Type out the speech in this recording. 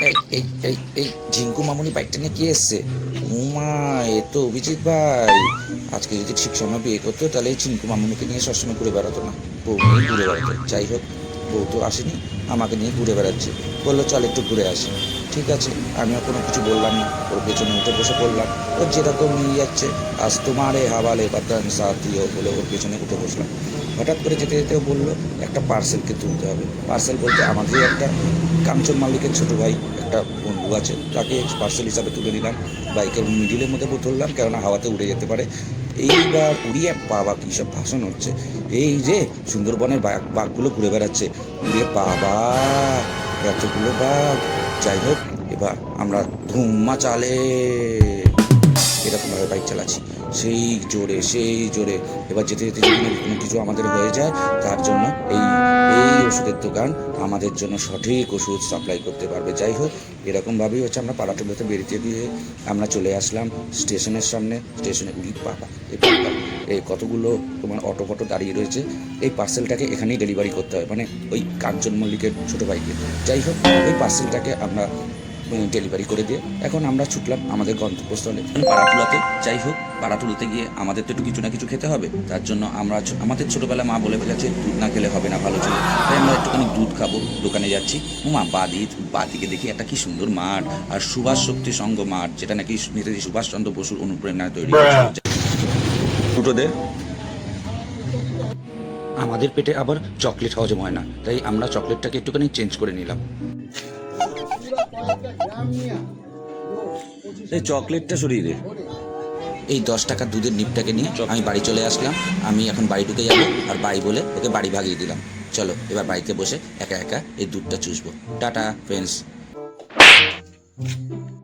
এই ঝিঙ্কু মামুনি বাইকটা নিয়ে কে এসছে? উমা, এ তো অভিজিৎ ভাই। আজকে যদি ঠিক সময় বিয়ে করতো তাহলে এই ঝিঙ্কু মামুনিকে নিয়ে সবসময় ঘুরে বেড়াতো না, বউ নিয়ে ঘুরে বেড়াতো। যাই হোক, বউ তো আসেনি, আমাকে নিয়ে ঘুরে বেড়াচ্ছে। বললো চল একটু ঘুরে আসি। ঠিক আছে, আমিও কোনো কিছু বললাম না, ওর পেছনে উঠে বসে পড়লাম। ওর যেরকম নিয়ে যাচ্ছে, আজ তোমারে হাওয়ালে বাতান সাথিও বলে ওর পেছনে উঠে বসলাম। হঠাৎ করে যেতে যেতেও বললো একটা পার্সেলকে তুলতে হবে। পার্সেল বলতে আমাদের একটা কাঞ্চন মালিকের ছোট ভাই একটা বন্ধু আছে, তাকে পার্সেল হিসাবে তুলে নিলাম। বাইকের মিডিলের মধ্যে ধরলাম, কেননা হাওয়াতে উড়ে যেতে পারে। এইবার উড়িয়ে বাবা কী সব ভাষণ হচ্ছে। এই যে সুন্দরবনের বাঘগুলো ঘুরে বেড়াচ্ছে, উড়ে বাবা এতগুলো বাঘ। যাই হোক, এবার আমরা ধুম্মা চালে এরকমভাবে বাইক চালাচ্ছি, সেই জোরে। এবার যেতে যেতে যদি কোনো কিছু আমাদের হয়ে যায়, তার জন্য এই এই ওষুধের দোকান আমাদের জন্য সঠিক ওষুধ সাপ্লাই করতে পারবে। যাই হোক, এরকমভাবেই হচ্ছে আমরা পাড়াটুলোতে বেরিয়ে দিয়ে আমরা চলে আসলাম স্টেশনের সামনে। স্টেশনে উড়ি বাবা, এই কতগুলো তোমার অটো ফটো দাঁড়িয়ে রয়েছে। এই পার্সেলটাকে এখানেই ডেলিভারি করতে হয়, মানে ওই কাঞ্চন মল্লিকের ছোটো ভাইকে। যাই হোক, ওই পার্সেলটাকে আমরা ডেলিভারি করে দিয়ে এখন আমরা ছুটলাম আমাদের গন্তব্যস্থলে পাড়াটুলাতে। যাই হোক, পাড়াটুলোতে গিয়ে আমাদের তো একটু কিছু না কিছু খেতে হবে। তার জন্য আমরা আমাদের ছোটোবেলায় মা বলে গেছে দুধ না খেলে হবে না ভালো ছিল, তাই আমরা একটুখানি দুধ খাবো। দোকানে যাচ্ছি, মা বাদিকে দেখি একটা কি সুন্দর মাঠ, আর সুভাষ শক্তি সংঘ মাঠ, যেটা নাকি নেতাজি সুভাষচন্দ্র বসুর অনুপ্রেরণায় তৈরি হয়েছে। দুটো দে। আমাদের পেটে আবার চকলেট হজম হয় না, তাই আমরা চকলেটটাকে একটুখানি চেঞ্জ করে নিলাম। এই চকলেটটা সরিয়ে দে। এই 10 টাকার দুধের নিপটাকে নিয়ে আমি বাড়ি চলে আসলাম। আমি এখন বাড়ি ঢুকে যাবো, আর বাড়ি বলে ওকে বাড়ি ভাগিয়ে দিলাম। চলো এবার বাড়িতে বসে একা একা এই দুধটা চুষবো। Tata friends.